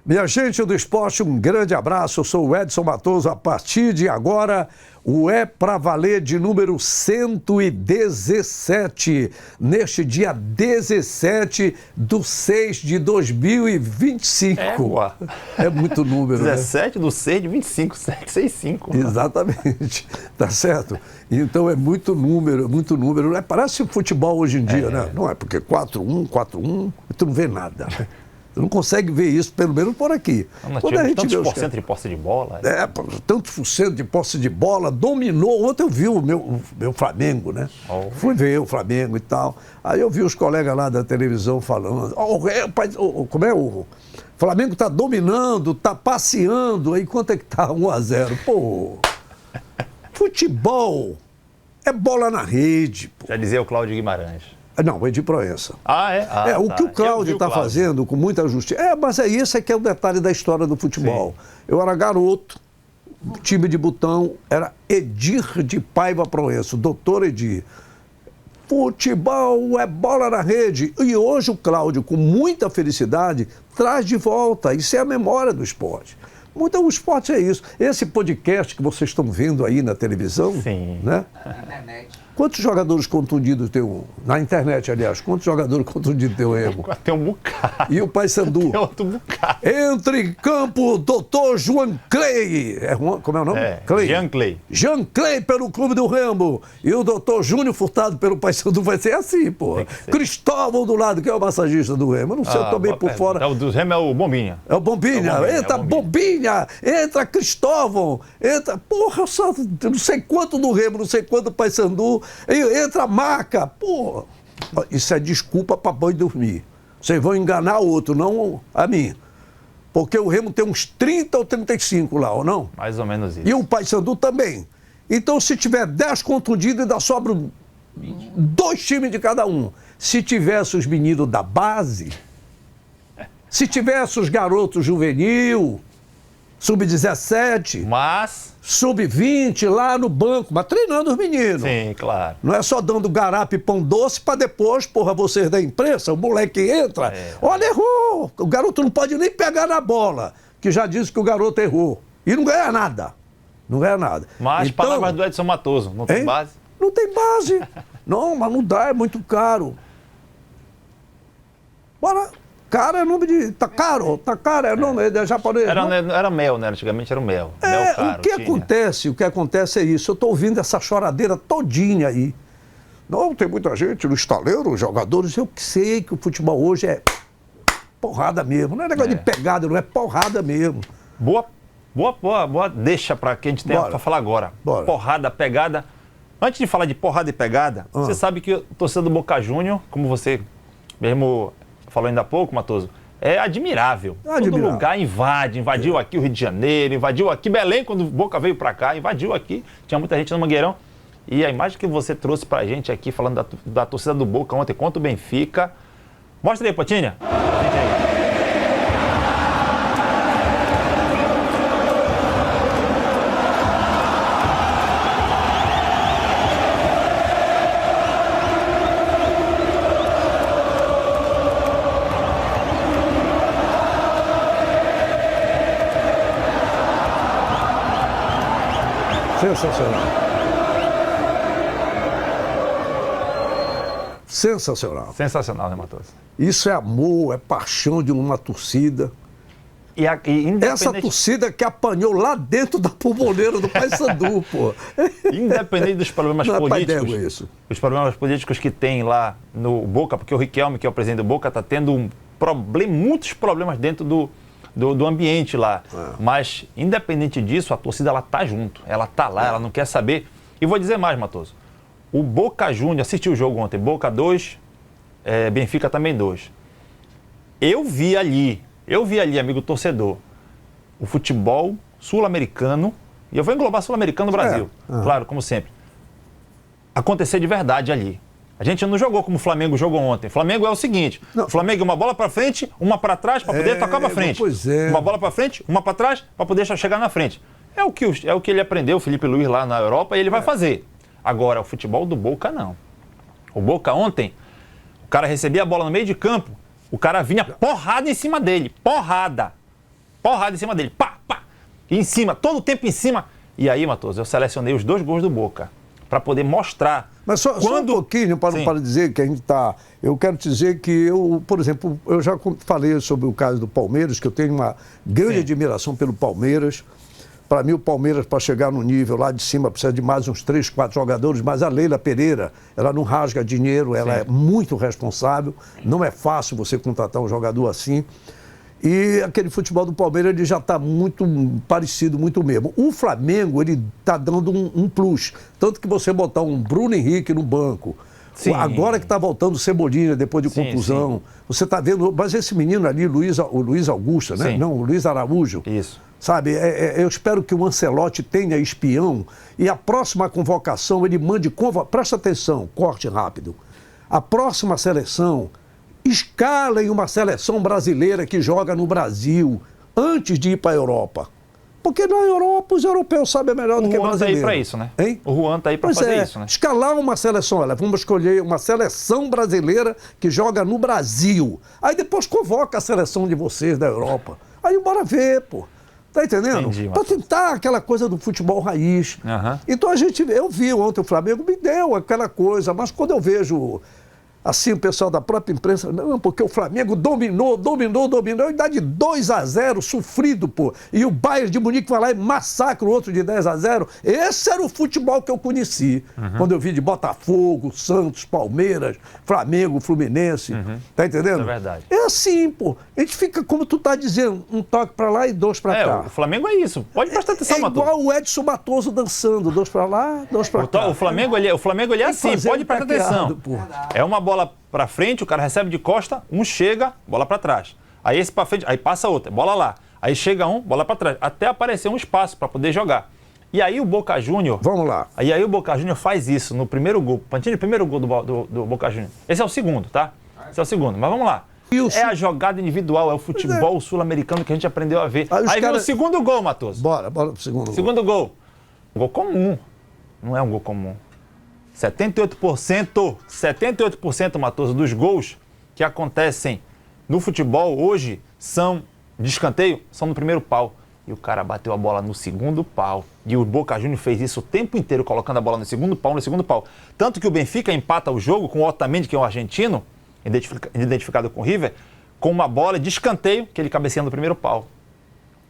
Minha gente do esporte, um grande abraço. Eu sou o Edson Matoso. A partir de agora, o É Pra Valer de número 117, neste dia 17/6/2025. É muito número, 17 do 6 de 25, 65. Exatamente, tá certo? Então é muito número, muito número. Parece futebol hoje em dia, né? Não é porque 4-1, 4-1, tu não vê nada, né? Você não consegue ver isso, pelo menos por aqui. Quando a gente tantos por cento de posse de bola. Tantos por cento de posse de bola, dominou. Ontem eu vi o meu Flamengo, né? Fui ver o Flamengo e tal. Aí eu vi os colegas lá da televisão falando, como é o Flamengo está dominando, está passeando. Aí quanto é que tá? 1-0. Pô, futebol é bola na rede. Pô. Já dizia o Cláudio Guimarães. Não, o Edir Proença. O que o Cláudio está fazendo com muita justiça. Mas esse que é o detalhe da história do futebol. Sim. Eu era garoto, o time de botão era Edir de Paiva Proença, o doutor Edir. Futebol é bola na rede. E hoje o Cláudio, com muita felicidade, traz de volta. Isso é a memória do esporte. Então o esporte é isso. Esse podcast que vocês estão vendo aí na televisão, sim, né? Na internet. Quantos jogadores contundidos tem um? Na internet, aliás, quantos jogadores contundidos tem o Remo? Tem um bocado. E o Paysandu? Tem outro bocado. Entra em campo, doutor João Clay. Como é o nome? Clay. Jean Clay. Jean Clay pelo Clube do Remo. E o doutor Júnior Furtado pelo Paysandu. Vai ser assim, pô. Cristóvão do lado, que é o massagista do Remo. Eu não sei, eu tô bem por fora. O do Remo é o Bombinha. É o Bombinha. Entra Bombinha. Entra Cristóvão. Entra... Porra, eu só não sei quanto do Remo, não sei quanto do Paysandu. Entra a Maca. Pô, isso é desculpa para boi dormir. Vocês vão enganar outro, não a mim. Porque o Remo tem uns 30 ou 35 lá, ou não? Mais ou menos isso. E o Paysandu também. Então, se tiver 10 contundidos, ainda sobra 2 times de cada um. Se tivesse os meninos da base, se tivesse os garotos juvenil, sub-17... Mas... Sub-20 lá no banco, mas treinando os meninos. Sim, claro. Não é só dando garapa e pão doce para depois, porra, vocês da imprensa, o moleque entra, olha, errou. O garoto não pode nem pegar na bola, que já disse que o garoto errou. E não ganha nada. Não ganha nada. Mas então, palavras do Edson Matoso, não tem base? Não tem base. Não, mas não dá, é muito caro. Bora... Cara é nome de... Tá caro, é nome é japonês. Era mel, né? Antigamente era o mel. Mel caro, o que acontece é isso. Eu estou ouvindo essa choradeira todinha aí. Não, tem muita gente no estaleiro, jogadores. Eu sei que o futebol hoje é porrada mesmo. Não é negócio de pegada, não é porrada mesmo. Boa deixa para quem a gente tem para falar agora. Bora. Porrada, pegada. Antes de falar de porrada e pegada, você sabe que o torcedor do Boca Júnior, como você mesmo... falou ainda há pouco, Matoso, é admirável. Todo lugar invadiu aqui o Rio de Janeiro, invadiu aqui Belém, quando o Boca veio pra cá, invadiu aqui, tinha muita gente no Mangueirão. E a imagem que você trouxe pra gente aqui, falando da torcida do Boca ontem contra o Benfica. Mostra aí, Potinha. Sensacional. Sensacional. Sensacional, né, Matoso? Isso é amor, é paixão de uma torcida. Essa torcida que apanhou lá dentro da pulmoneira do Paysandu, pô. Independente dos problemas políticos, isso. Os problemas políticos que tem lá no Boca, porque o Riquelme, que é o presidente do Boca, está tendo muitos problemas dentro do ambiente lá. Mas, independente disso, a torcida, ela tá junto. Ela tá lá, ela não quer saber. E vou dizer mais, Matoso. O Boca Júnior, assistiu o jogo ontem, Boca 2, Benfica também 2. Eu vi ali, amigo torcedor, o futebol sul-americano, e eu vou englobar sul-americano no Brasil, claro, como sempre, acontecer de verdade ali. A gente não jogou como o Flamengo jogou ontem. O Flamengo é o seguinte, o Flamengo é uma bola para frente, uma para trás para poder tocar para frente. Uma bola para frente, uma para trás para poder chegar na frente. É o que ele aprendeu, o Felipe Luiz lá na Europa, e ele vai fazer. Agora, o futebol do Boca não. O Boca ontem, o cara recebia a bola no meio de campo, o cara vinha porrada em cima dele, porrada. porrada em cima dele. Pá, pá. E em cima, todo o tempo em cima. E aí, Matoso, eu selecionei os 2 gols do Boca. Para poder mostrar. Mas só um pouquinho para dizer que a gente está... Eu quero dizer que eu, por exemplo, eu já falei sobre o caso do Palmeiras, que eu tenho uma grande admiração pelo Palmeiras. Para mim, o Palmeiras, para chegar no nível lá de cima, precisa de mais uns 3, 4 jogadores, mas a Leila Pereira, ela não rasga dinheiro, ela é muito responsável. Não é fácil você contratar um jogador assim. E aquele futebol do Palmeiras ele já está muito parecido, muito mesmo. O Flamengo, ele está dando um plus. Tanto que você botar um Bruno Henrique no banco, agora que está voltando o Cebolinha depois de contusão, você está vendo... Mas esse menino ali, o Luiz Augusto, né? Não, o Luiz Araújo. Isso. Sabe, eu espero que o Ancelotti tenha espião e a próxima convocação ele mande... Presta atenção, corte rápido. A próxima seleção... Escalem uma seleção brasileira que joga no Brasil antes de ir para a Europa. Porque na Europa os europeus sabem melhor do que brasileiro. O Juan está aí para isso, né? Hein? O Juan está aí para fazer isso, né? Escalar uma seleção, vamos escolher uma seleção brasileira que joga no Brasil. Aí depois convoca a seleção de vocês da Europa. Aí bora ver, pô. Tá entendendo? Para tentar aquela coisa do futebol raiz. Então eu vi ontem o Flamengo, me deu aquela coisa, mas quando eu vejo... Assim, o pessoal da própria imprensa, não, porque o Flamengo dominou, e dá de 2-0, sofrido, pô. E o Bayern de Munique vai lá e massacra o outro de 10-0. Esse era o futebol que eu conheci. Quando eu vi de Botafogo, Santos, Palmeiras, Flamengo, Fluminense. Tá entendendo? É verdade. É assim, pô. A gente fica, como tu tá dizendo, um toque pra lá e 2 pra cá. O Flamengo é isso. Pode prestar atenção, Matoso. É igual o Edson Matoso dançando, 2 pra lá, 2 pra cá. O Flamengo ele é assim, pode prestar atenção. Pô. É uma bola para frente, o cara recebe de costa, chega, bola para trás. Aí esse para frente, aí passa outra, bola lá. Aí chega bola para trás, até aparecer um espaço para poder jogar. E aí o Boca Júnior... Vamos lá. Aí o Boca Júnior faz isso no primeiro gol. Pantini, o primeiro gol do Boca Júnior. Esse é o segundo, tá? Esse é o segundo, mas vamos lá. É a jogada individual, é o futebol sul-americano que a gente aprendeu a ver. Aí vem o segundo gol, Matoso. Bora pro segundo gol. Segundo gol. Um gol comum. Não é um gol comum. 78%, Matoso, dos gols que acontecem no futebol hoje são de escanteio, são no primeiro pau. E o cara bateu a bola no segundo pau. E o Boca Juniors fez isso o tempo inteiro, colocando a bola no segundo pau. Tanto que o Benfica empata o jogo com o Otamendi, que é um argentino, identificado com o River, com uma bola de escanteio que ele cabeceia no primeiro pau.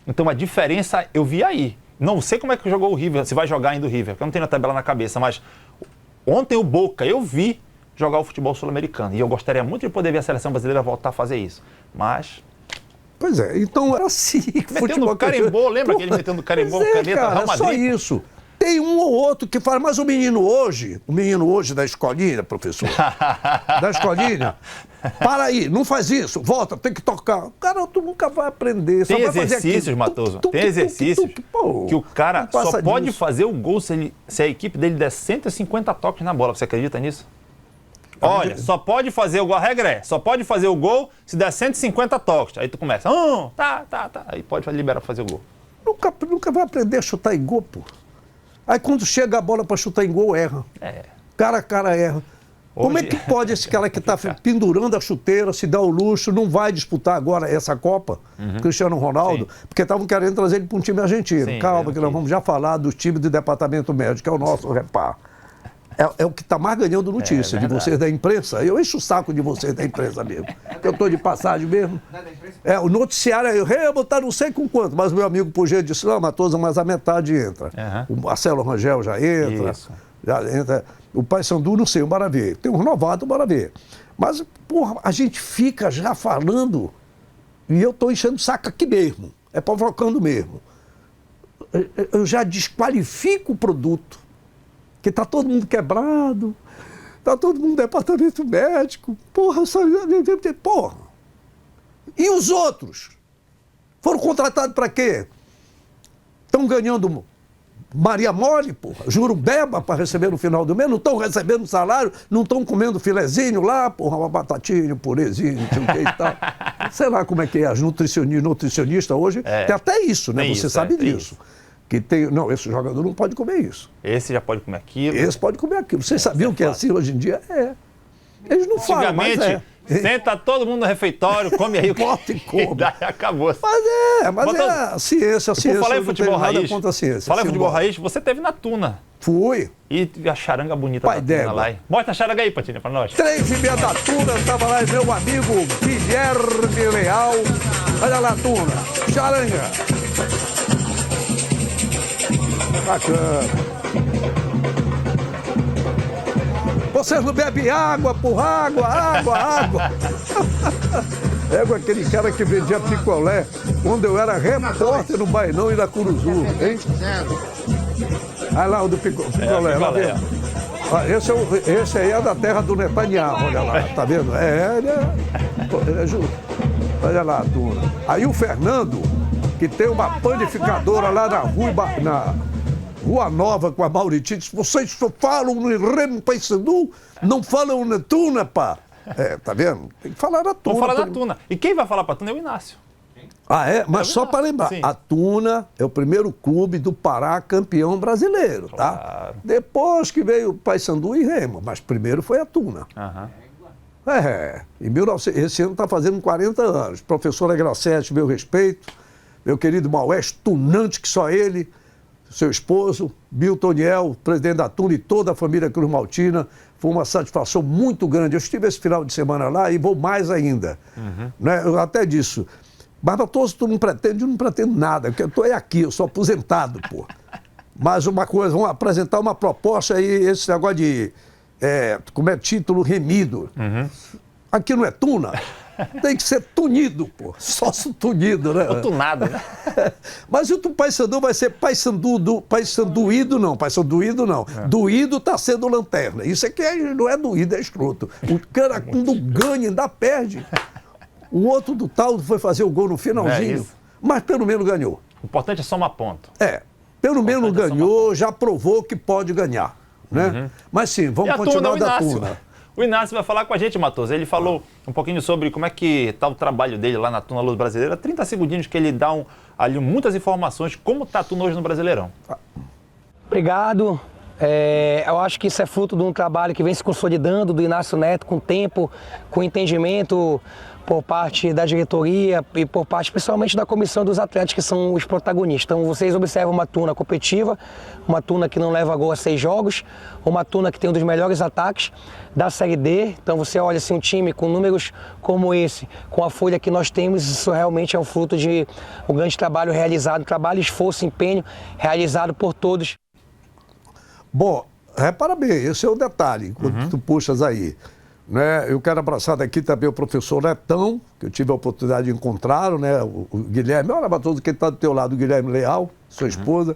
Então a diferença eu vi aí. Não sei como é que jogou o River, se vai jogar ainda o River, porque eu não tenho a tabela na cabeça, mas ontem o Boca, eu vi jogar o futebol sul-americano. E eu gostaria muito de poder ver a seleção brasileira voltar a fazer isso. Mas... Pois é, então era assim. Metendo carimbô, lembra que ele metendo carimbô, caneta, cara, Real Madrid? É só isso. Tem um ou outro que fala, mas o menino hoje da escolinha, professor, da escolinha, para aí, não faz isso, volta, tem que tocar. Cara, tu nunca vai aprender. Tem exercícios, Matoso, tem exercícios que o cara só pode fazer o gol se a equipe dele der 150 toques na bola. Você acredita nisso? Olha, só pode fazer o gol, a regra é, só pode fazer o gol se der 150 toques. Aí tu começa, tá. Aí pode liberar pra fazer o gol. Nunca vai aprender a chutar em gol, pô. Aí quando chega a bola para chutar em gol, erra. Cara a cara erra. Como é que pode esse cara que está pendurando a chuteira, se dá o luxo, não vai disputar agora essa Copa, Cristiano Ronaldo, porque estavam querendo trazer ele para um time argentino. Calma, que nós vamos já falar do time do departamento médico, que é o nosso repar. É o que está mais ganhando notícia de vocês da imprensa. Eu encho o saco de vocês da imprensa mesmo. Eu estou de passagem mesmo. O noticiário aí, botar não sei com quanto, mas o meu amigo Pugê disse, não, Matoso, mas a metade entra. O Marcelo Rangel já entra. O Paysandu, não sei, bora ver. Tem um renovado, bora ver. Mas, porra, a gente fica já falando, e eu estou enchendo o saco aqui mesmo. É provocando mesmo. Eu já desqualifico o produto. Que está todo mundo quebrado, está todo mundo no departamento médico, porra. E os outros? Foram contratados para quê? Estão ganhando Maria Mole, porra, jurubeba para receber no final do mês, não estão recebendo salário, não estão comendo filezinho lá, porra, uma batatinha, um purezinho, não sei o que e tal. Sei lá como é que é, as nutricionistas hoje, tem até isso, né? Você sabe disso. Que tem, não, esse jogador não pode comer isso. Esse já pode comer aquilo. Esse pode comer aquilo. Vocês sabiam que é assim hoje em dia? Eles não falam, mas Senta todo mundo no refeitório, come aí o que... Bota e come. E daí acabou. Mas é a ciência, Por falar em eu não futebol tenho nada raiz, contra a ciência. falar em futebol Simbora. raiz, você teve na Tuna. Fui. E a charanga bonita Pai da Tuna d'égua. lá, hein? Mostra a charanga aí, Patinha, pra nós. 3h30 da Tuna, estava lá meu amigo Guilherme Leal. Olha lá, Tuna. Charanga. Bacana. Vocês não bebem água, porra, água. É aquele cara que vendia picolé quando eu era repórter no Bainão e na Curuzu, hein? Olha lá o do picolé, lá picolé. vendo? Esse aí é da terra do Netanyahu, olha lá, tá vendo? Ele é justo. Olha lá, turma. Aí o Fernando, que tem uma panificadora lá na Rua Nova com a Mauriti, disse, vocês só falam no Remo Paysandu, não falam na Tuna, pá. Tá vendo? Tem que falar na Tuna. Vamos falar da Tuna. E quem vai falar pra Tuna é o Inácio. Ah, é? Mas só para lembrar, Sim. a Tuna é o primeiro clube do Pará campeão brasileiro, tá? Claro. Depois que veio o Paysandu e Remo, mas primeiro foi a Tuna. Aham. Esse ano está fazendo 40 anos. Professor Agracete, meu respeito, meu querido Maués, tunante que só ele, seu esposo, Milton Niel, presidente da Tuna e toda a família Cruz Maltina. Foi uma satisfação muito grande. Eu estive esse final de semana lá e vou mais ainda. Né? Eu até disse, Barbatos, tu não pretende? Eu não pretendo nada, porque eu estou aqui, eu sou aposentado, pô. Mas uma coisa, vamos apresentar uma proposta aí, esse negócio de, como é título remido. Aqui não é Tuna, tem que ser tunido, pô. Sócio tunido, né? Ou tunado, né? Mas o Paysandu vai ser Paysanduído não. Doído tá sendo lanterna. Isso aqui não é doído, é escroto. O cara, quando ganha, ainda perde. O outro do tal foi fazer o gol no finalzinho, isso. mas pelo menos ganhou. O importante é somar ponto. Pelo menos ganhou, já provou que pode ganhar. Né? Mas sim, vamos continuar da Tuna. O Inácio vai falar com a gente, Matoso. Ele falou um pouquinho sobre como é que está o trabalho dele lá na Tuna Luz Brasileira. 30 segundinhos que ele dá ali muitas informações de como está a Tuna hoje no Brasileirão. Obrigado. Eu acho que isso é fruto de um trabalho que vem se consolidando do Inácio Neto com tempo, com entendimento por parte da diretoria e por parte principalmente da comissão dos atletas que são os protagonistas. Então vocês observam uma Tuna competitiva, uma Tuna que não leva gol a 6 jogos, uma Tuna que tem um dos melhores ataques da Série D. Então você olha assim, um time com números como esse, com a folha que nós temos, isso realmente é um fruto de um grande trabalho realizado, trabalho, esforço, empenho realizado por todos. Bom, repara bem, esse é o detalhe, quando tu puxas aí. Né? Eu quero abraçar daqui também o professor Netão, que eu tive a oportunidade de encontrar, né? O Guilherme, olha para todos quem está do teu lado, o Guilherme Leal, sua esposa.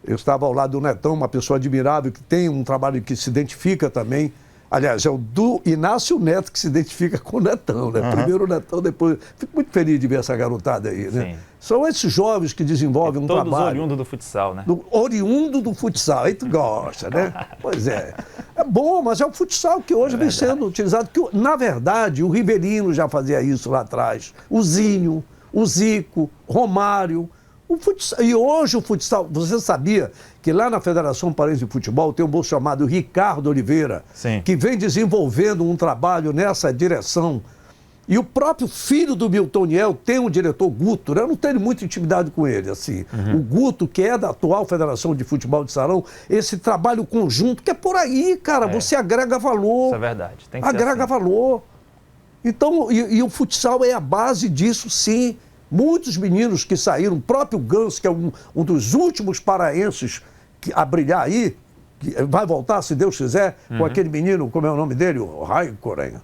Eu estava ao lado do Netão, uma pessoa admirável, que tem um trabalho que se identifica também. Aliás, é o do Inácio Neto que se identifica com o Netão, né? Primeiro o Netão, depois... Fico muito feliz de ver essa garotada aí, né? Sim. São esses jovens que desenvolvem um trabalho. Todos oriundos do futsal, né? Oriundo do futsal, aí tu gosta, né? Pois é. É bom, mas é o futsal que hoje vem sendo utilizado. Que, na verdade, o Rivelino já fazia isso lá atrás. O Zinho, o Zico, Romário. O futsal, e hoje o futsal, você sabia que lá na Federação Paraense de Futebol tem um moço chamado Ricardo Oliveira, Sim. que vem desenvolvendo um trabalho nessa direção. E o próprio filho do Milton Niel tem um diretor, Guto, né? Eu não tenho muita intimidade com ele, assim. O Guto, que é da atual Federação de Futebol de Salão, esse trabalho conjunto, que é por aí, cara, você agrega valor. Isso é verdade. Tem que ser Agrega assim. valor. Então, e o futsal é a base disso, sim. Muitos meninos que saíram, o próprio Ganso, que é um dos últimos paraenses a brilhar aí, que vai voltar, se Deus quiser, com aquele menino, como é o nome dele? O Raikkonen.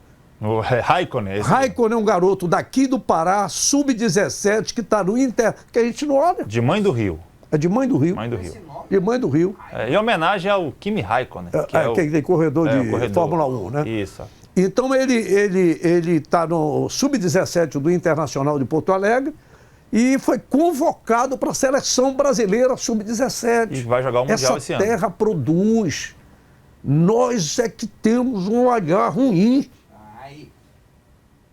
O Raikkonen. Raikkonen é um garoto daqui do Pará, sub-17, que está no Inter, que a gente não olha. De Mãe do Rio. É de Mãe do Rio. Mãe do Rio. De Mãe do Rio. Em homenagem ao Kimi Raikkonen. Que tem corredor de o corredor. Fórmula 1, né? Isso. Então ele está no sub-17 do Internacional de Porto Alegre e foi convocado para a seleção brasileira sub-17. E vai jogar o Mundial esse ano. Essa terra produz. Nós é que temos um olhar ruim.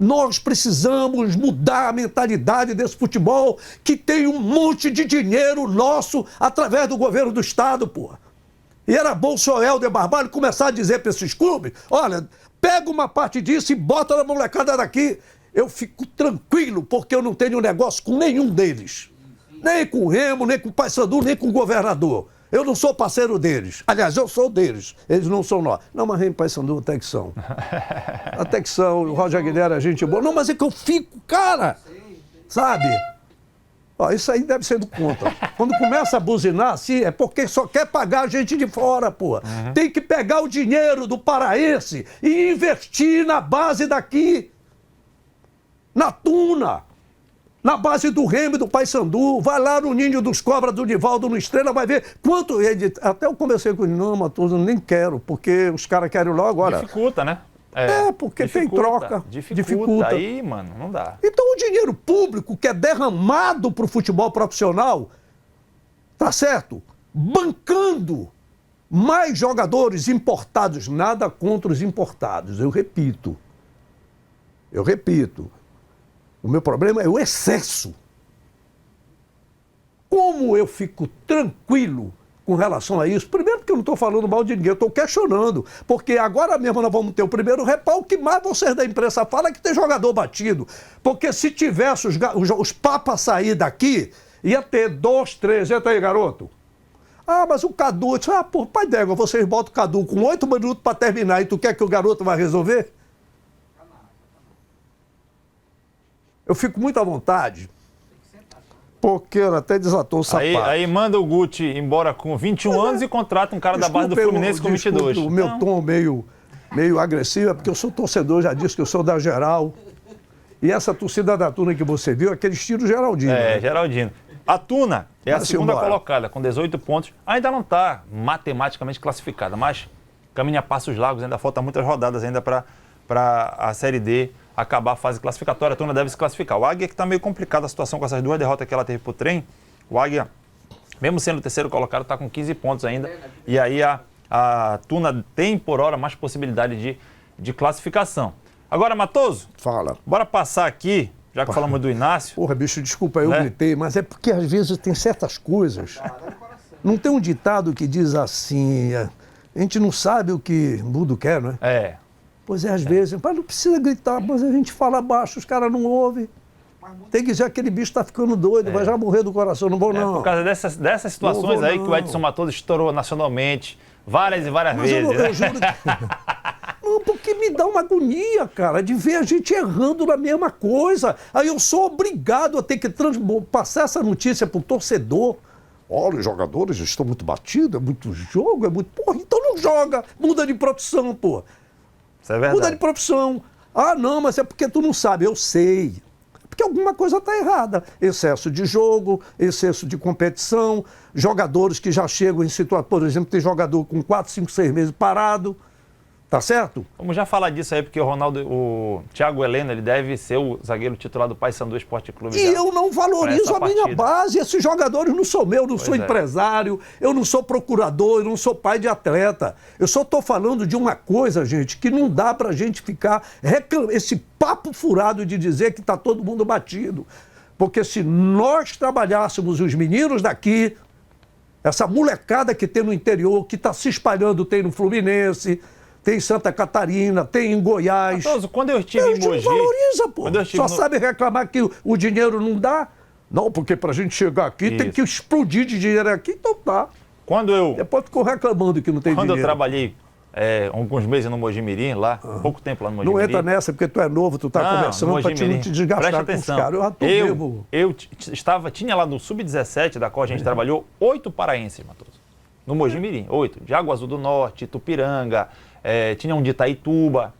Nós precisamos mudar a mentalidade desse futebol que tem um monte de dinheiro nosso através do governo do Estado, porra. E era bom o senhor Helder Barbalho começar a dizer para esses clubes, olha, pega uma parte disso e bota na molecada daqui. Eu fico tranquilo, porque eu não tenho negócio com nenhum deles. Nem com o Remo, nem com o Paysandu, nem com o governador. Eu não sou parceiro deles. Aliás, eu sou deles. Eles não são nós. Não, mas Remo e Paysandu até que são. Até que são. O Roger Guilherme é gente boa. Não, mas é que eu fico, cara. Sabe? Ó, isso aí deve ser do contra. Quando começa a buzinar assim, é porque só quer pagar a gente de fora, pô. Tem que pegar o dinheiro do paraense e investir na base daqui. Na Tuna. Na base do Remo e do Paysandu, vai lá no Ninho dos Cobras do Nivaldo, no Estrela, vai ver quanto... Até eu conversei com ele, não, Matoso, nem quero, porque os caras querem logo agora. Dificulta, né? Porque tem troca. Dificulta. Aí, mano, não dá. Então o dinheiro público que é derramado para o futebol profissional, tá certo? Bancando mais jogadores importados, nada contra os importados, eu repito. O meu problema é o excesso. Como eu fico tranquilo com relação a isso? Primeiro porque eu não estou falando mal de ninguém, eu estou questionando. Porque agora mesmo nós vamos ter o primeiro repau, o que mais vocês da imprensa falam é que tem jogador batido. Porque se tivesse os papas sair daqui, ia ter 2, 3, entra aí, garoto. Ah, mas o Cadu, pô, pai d'égua, vocês botam o Cadu com 8 minutos para terminar e tu quer que o garoto vai resolver? Eu fico muito à vontade, porque até desatou o sapato. Aí manda o Guti embora com 21 anos e contrata um cara da base do Fluminense com 22. O meu tom meio agressivo é porque eu sou torcedor, já disse que eu sou da Geral. E essa torcida da Tuna que você viu, é aquele estilo Geraldino. Né? Geraldino. A Tuna é a segunda colocada, com 18 pontos. Ainda não está matematicamente classificada, mas caminha a passos largos, ainda falta muitas rodadas ainda para a Série D acabar a fase classificatória. A Tuna deve se classificar. O Águia que está meio complicada a situação com essas 2 derrotas que ela teve pro trem. O Águia, mesmo sendo o terceiro colocado, está com 15 pontos ainda. E aí a Tuna tem, por hora, mais possibilidade de classificação. Agora, Matoso, fala. Bora passar aqui, já que falamos do Inácio. Porra, bicho, desculpa, eu gritei, mas é porque às vezes tem certas coisas. Não tem um ditado que diz assim, a gente não sabe o que mundo quer, não é? Pois é, às vezes, mas não precisa gritar, mas a gente fala baixo, os caras não ouvem. Tem que dizer que aquele bicho está ficando doido, vai já morrer do coração, não vou não. Por causa dessas situações aí que o Edson Matoso estourou nacionalmente várias e várias vezes. Eu juro que... Não, porque me dá uma agonia, cara, de ver a gente errando na mesma coisa. Aí eu sou obrigado a ter que passar essa notícia para o torcedor. Olha, os jogadores estão muito batidos, é muito jogo, é muito... Porra, então não joga, muda de profissão, pô. Isso é verdade. Muda de profissão. Ah, não, mas é porque tu não sabe. Eu sei. Porque alguma coisa está errada. Excesso de jogo, excesso de competição, jogadores que já chegam em situação... Por exemplo, tem jogador com 4, 5, 6 meses parado. Tá certo? Vamos já falar disso aí, porque o Thiago Heleno, ele deve ser o zagueiro titular do Paysandu Esporte Clube. E eu não valorizo a minha base. Esses jogadores não sou meu, não sou empresário, eu não sou procurador, eu não sou pai de atleta. Eu só estou falando de uma coisa, gente, que não dá pra gente ficar reclamando, esse papo furado de dizer que tá todo mundo batido. Porque se nós trabalhássemos os meninos daqui, essa molecada que tem no interior, que está se espalhando, tem no Fluminense... Tem em Santa Catarina, tem em Goiás. Matoso, quando eu estive em Mogi... Não valoriza, pô. Só sabe reclamar que o dinheiro não dá? Não, porque pra gente chegar aqui tem que explodir de dinheiro aqui, então tá. Depois ficou reclamando que não tem dinheiro. Quando eu trabalhei alguns meses no Mogi Mirim, lá, pouco tempo lá no Mogi Mirim... Não entra nessa, porque tu é novo, tu tá começando pra não te desgastar com os caras. Eu tinha lá no Sub-17, da qual a gente trabalhou, 8 paraenses, Matoso. No Mogi Mirim, 8. De Água Azul do Norte, Tupiranga... tinha um de Itaituba.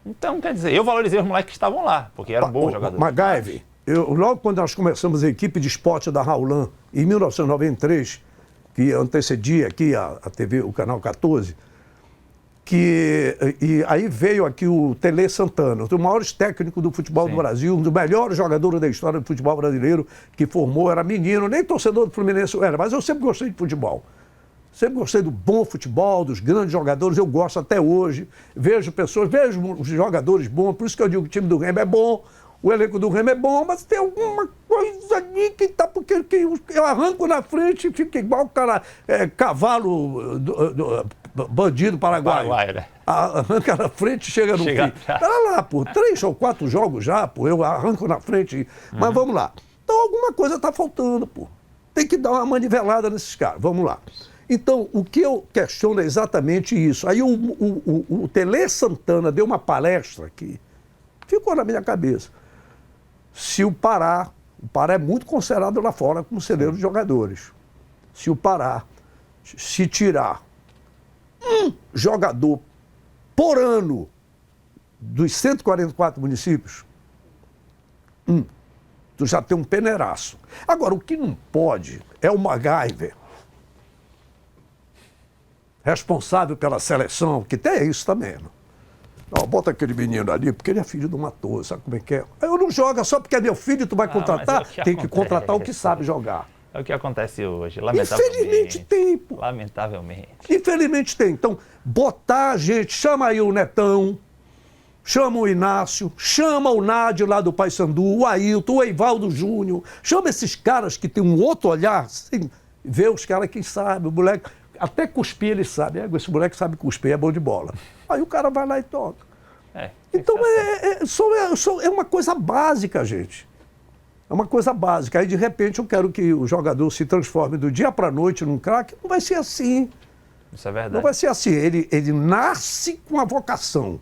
Então, quer dizer, eu valorizei os moleques que estavam lá, porque eram bons jogadores. MacGyver, logo quando nós começamos a equipe de esporte da Raulan, em 1993, que antecedia aqui a TV, o Canal 14, e aí veio aqui o Tele Santana, um dos maiores técnicos do futebol do Brasil, um dos melhores jogadores da história do futebol brasileiro, que formou, era menino, nem torcedor do Fluminense era, mas eu sempre gostei de futebol. Sempre gostei do bom futebol, dos grandes jogadores, eu gosto até hoje. Vejo pessoas, vejo os jogadores bons, por isso que eu digo que o time do Remo é bom. O elenco do Remo é bom, mas tem alguma coisa ali que tá... Porque eu arranco na frente e fica igual o cara, cavalo bandido paraguaio. Né? Arranca na frente e chega no fim. Pera lá, pô, 3 ou 4 jogos já, pô, eu arranco na frente. Mas vamos lá. Então alguma coisa está faltando, pô. Tem que dar uma manivelada nesses caras. Vamos lá. Então, o que eu questiono é exatamente isso. Aí o Tele Santana deu uma palestra aqui, ficou na minha cabeça. Se o Pará é muito considerado lá fora como celeiro de jogadores. Se o Pará se tirar um jogador por ano dos 144 municípios, tu já tem um peneiraço. Agora, o que não pode é o MacGyver, responsável pela seleção, que tem isso também. Não, bota aquele menino ali, porque ele é filho de um ator, sabe como é que é? Eu não joga só porque é meu filho, tu vai contratar, tem que contratar o que sabe jogar. É o que acontece hoje, lamentavelmente. Infelizmente tem, pô. Lamentavelmente. Infelizmente tem. Então, botar a gente, chama aí o Netão, chama o Inácio, chama o Nádio lá do Paysandu, o Ailton, o Eivaldo Júnior, chama esses caras que tem um outro olhar, assim, vê os caras que sabem, o moleque, até cuspir ele sabe, esse moleque sabe cuspir, é bom de bola. Aí o cara vai lá e toca. Então é uma coisa básica, gente. É uma coisa básica. Aí, de repente, eu quero que o jogador se transforme do dia para a noite num craque. Não vai ser assim. Isso é verdade. Não vai ser assim. Ele nasce com a vocação.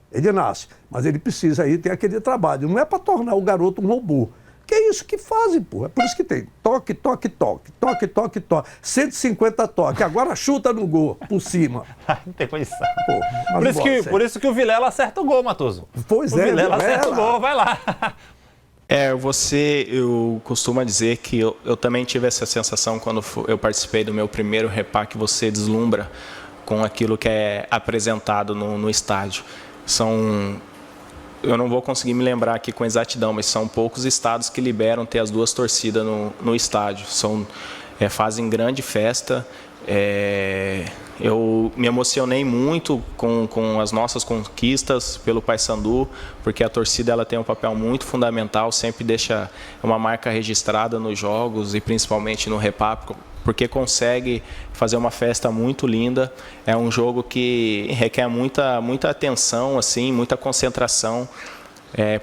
Ele nasce. Mas ele precisa aí ter aquele trabalho. Não é para tornar o garoto um robô. Que é isso que fazem, pô. É por isso que tem toque, toque, toque. Toque, toque, toque. 150 toques. Agora chuta no gol, por cima. Não tem condição. Pô, por isso que o Vilela acerta o gol, Matoso. Pois o Vilela acerta o gol, vai lá. Eu costumo dizer que eu também tive essa sensação quando eu participei do meu primeiro repá, que você deslumbra com aquilo que é apresentado no estádio. Eu não vou conseguir me lembrar aqui com exatidão, mas são poucos estados que liberam ter as 2 torcidas no estádio. Fazem grande festa. Eu me emocionei muito com as nossas conquistas pelo Paysandu, porque a torcida ela tem um papel muito fundamental, sempre deixa uma marca registrada nos jogos e principalmente no repá, porque consegue fazer uma festa muito linda. É um jogo que requer muita atenção, assim, muita concentração,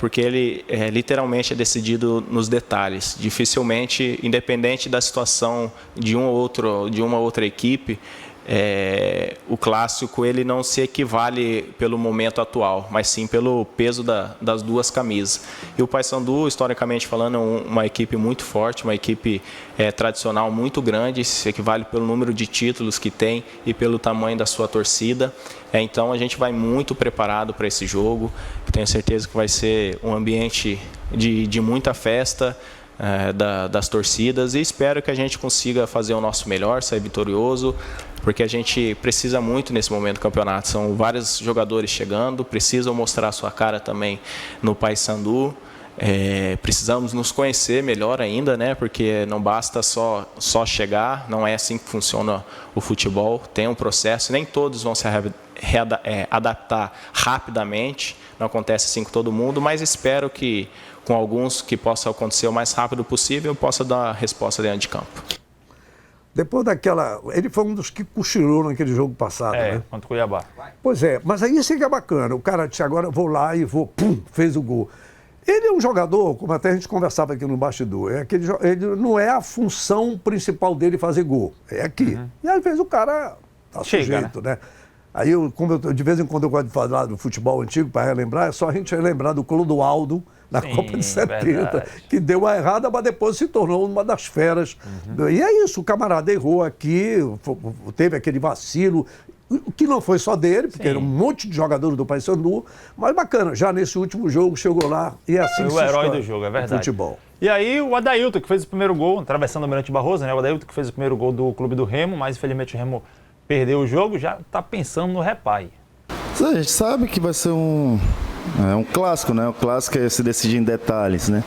porque ele literalmente é decidido nos detalhes. Dificilmente, independente da situação de uma outra equipe, o clássico ele não se equivale pelo momento atual, mas sim pelo peso das 2 camisas. E o Paysandu, historicamente falando, é uma equipe muito forte, uma equipe tradicional muito grande, se equivale pelo número de títulos que tem e pelo tamanho da sua torcida. Então a gente vai muito preparado para esse jogo. Tenho certeza que vai ser um ambiente de muita festa, das torcidas, e espero que a gente consiga fazer o nosso melhor, sair vitorioso, porque a gente precisa muito nesse momento do campeonato. São vários jogadores chegando, precisam mostrar a sua cara também no Paysandu. Precisamos nos conhecer melhor ainda, né? Porque não basta só chegar, não é assim que funciona o futebol, tem um processo, nem todos vão se adaptar rapidamente, não acontece assim com todo mundo, mas espero que com alguns que possa acontecer o mais rápido possível, eu possa dar a resposta dentro de campo. Depois daquela... Ele foi um dos que cochilou naquele jogo passado, né? Contra o Cuiabá. Pois é, mas aí isso que é bacana. O cara disse, agora eu vou lá e vou... Pum, fez o gol. Ele é um jogador, como até a gente conversava aqui no bastidor, ele não é a função principal dele fazer gol, é aqui. E às vezes o cara tá sujeito, né? Aí, de vez em quando eu gosto de falar do futebol antigo, para relembrar, é só a gente relembrar do Clodoaldo, na Copa de 70, verdade, que deu a errada, mas depois se tornou uma das feras. E é isso, o camarada errou aqui, teve aquele vacilo, que não foi só dele, porque era um monte de jogadores do Paysandu, mas bacana, já nesse último jogo chegou lá e assim foi o herói do jogo, é verdade. Futebol. E aí o Adailton, que fez o primeiro gol, atravessando o Almirante Barroso, né? O Adailton que fez o primeiro gol do clube do Remo, mas infelizmente o Remo perdeu o jogo, já está pensando no repai. A gente sabe que vai ser um clássico, né? O clássico se decide em detalhes, né?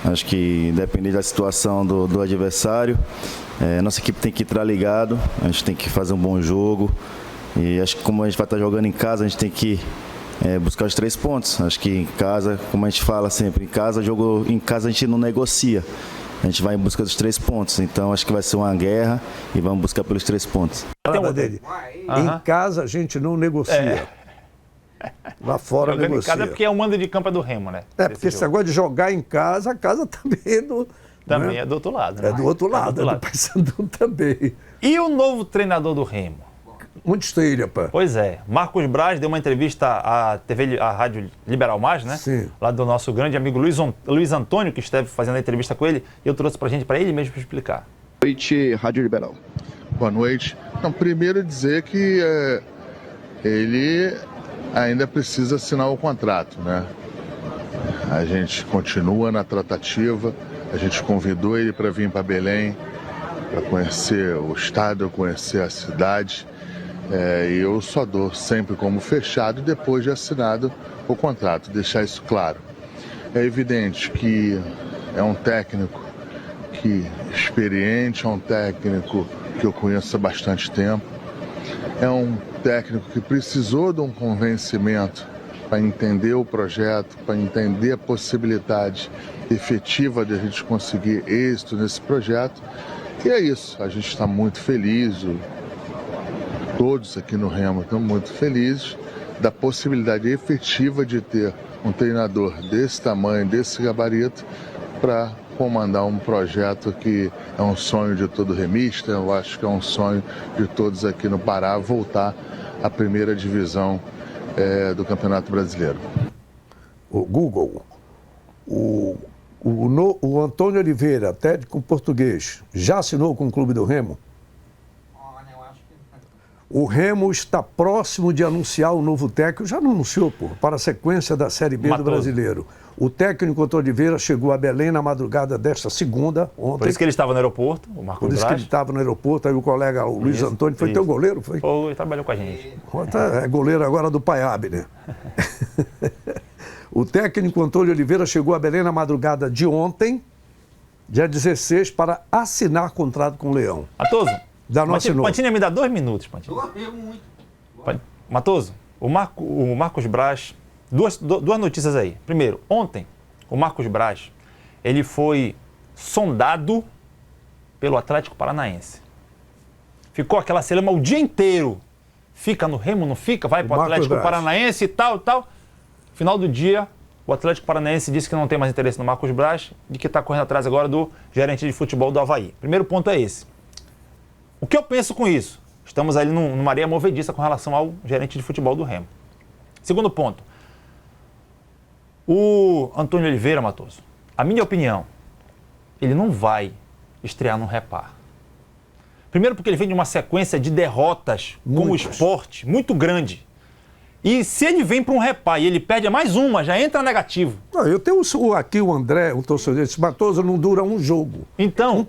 Acho que independente da situação do adversário, nossa equipe tem que estar ligado, a gente tem que fazer um bom jogo. E acho que como a gente vai estar jogando em casa, a gente tem que buscar os 3 pontos. Acho que em casa, como a gente fala sempre, em casa a gente não negocia. A gente vai em busca dos 3 pontos. Então acho que vai ser uma guerra e vamos buscar pelos 3 pontos. Dele. Em casa a gente não negocia. Lá fora Jogando negocia. em casa é porque é o mando de campo do Remo, né? Porque esse negócio de jogar em casa, a casa também também é do outro lado, né? É do outro lado, é do Paysandu também. E o novo treinador do Remo? Onde esteja, rapaz? Pois é, Marcos Braz deu uma entrevista à TV, à Rádio Liberal Mais, né? Sim. Lá do nosso grande amigo Luiz Antônio, que esteve fazendo a entrevista com ele, e eu trouxe pra gente, para ele mesmo explicar. Boa noite, Rádio Liberal. Boa noite. Então, primeiro dizer que ele ainda precisa assinar o contrato, né? A gente continua na tratativa, a gente convidou ele para vir para Belém, para conhecer o estado, conhecer a cidade. E eu só dou sempre como fechado depois de assinado o contrato, deixar isso claro. É evidente que é um técnico experiente, é um técnico que eu conheço há bastante tempo, é um técnico que precisou de um convencimento para entender o projeto, para entender a possibilidade efetiva de a gente conseguir êxito nesse projeto. E é isso, a gente está muito feliz, todos aqui no Remo estão muito felizes da possibilidade efetiva de ter um treinador desse tamanho, desse gabarito, para comandar um projeto que é um sonho de todo remista. Eu acho que é um sonho de todos aqui no Pará voltar à primeira divisão do Campeonato Brasileiro. O Google, o Antônio Oliveira, técnico português, já assinou com o Clube do Remo? O Remo está próximo de anunciar o novo técnico, já não anunciou, para a sequência da Série B do Brasileiro. O técnico Antônio Oliveira chegou a Belém na madrugada desta segunda, ontem. Por isso que ele estava no aeroporto, o Marcos Braz. Por isso que ele estava no aeroporto, aí o colega o Luiz Antônio, foi teu goleiro, foi? Foi, trabalhou com a gente. É goleiro agora do Paiab, né? O técnico Antônio Oliveira chegou a Belém na madrugada de ontem, dia 16, para assinar contrato com o Leão. Matoso, Da nossa Pantinha, me dá 2 minutos, Pantinha. Matoso, o Marcos Braz, duas notícias aí. Primeiro, ontem, o Marcos Braz, ele foi sondado pelo Atlético Paranaense. Ficou aquela celeuma o dia inteiro. Fica no Remo, não fica? Vai para o Atlético Paranaense e tal. Final do dia, o Atlético Paranaense disse que não tem mais interesse no Marcos Braz e que está correndo atrás agora do gerente de futebol do Avaí. Primeiro ponto é esse. O que eu penso com isso? Estamos ali numa areia movediça com relação ao gerente de futebol do Remo. Segundo ponto. O Antônio Oliveira, Matoso, a minha opinião, ele não vai estrear no Repar. Primeiro porque ele vem de uma sequência de derrotas com o Sport muito grande. E se ele vem para um Repar e ele perde mais uma, já entra negativo. Não, eu tenho aqui o André, um torcedor, esse Matoso não dura um jogo. Então,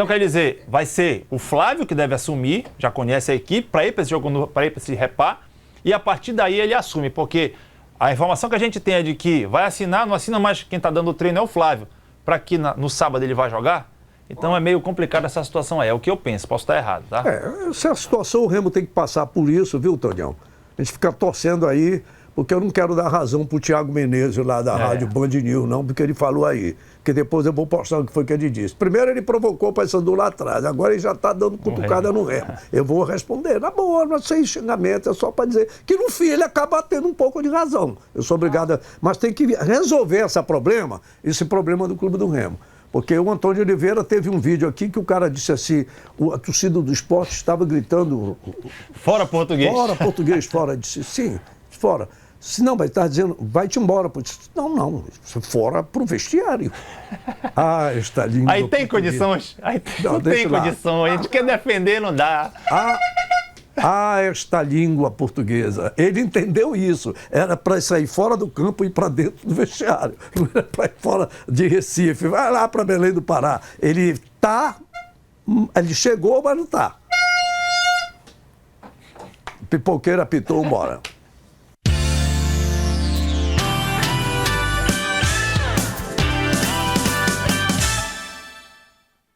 quer dizer, vai ser o Flávio que deve assumir, já conhece a equipe, para ir para esse jogo, para ir para esse Repar, e a partir daí ele assume, porque a informação que a gente tem é de que vai assinar, não assina, mas quem está dando o treino é o Flávio, para que no sábado ele vai jogar. Então é meio complicado essa situação aí, é o que eu penso, posso estar errado, tá? Essa situação o Remo tem que passar por isso, viu, Tonião? A gente fica torcendo aí, porque eu não quero dar razão pro Thiago Menezes lá da Rádio Band News, não, porque ele falou aí. Porque depois eu vou postar o que foi que ele disse. Primeiro ele provocou o Paysandu lá atrás, agora ele já está dando cutucada no Remo. Eu vou responder, na boa, não sem xingamento, é só para dizer que no fim ele acaba tendo um pouco de razão. Eu sou obrigado a... Mas tem que resolver esse problema do Clube do Remo. Porque o Antônio Oliveira teve um vídeo aqui que o cara disse assim, a torcida do esporte estava gritando... Fora português. Fora português, fora. Disse, sim, fora. Se não, vai estar dizendo, vai-te embora. Não, fora pro vestiário. Esta língua... Aí tem condições, não tem condições, a gente quer defender, não dá. Esta língua portuguesa. Ele entendeu isso. Era para sair fora do campo e ir para dentro do vestiário. Não era para ir fora de Recife. Vai lá para Belém do Pará. Ele chegou, mas não está. Pipoqueiro apitou, bora.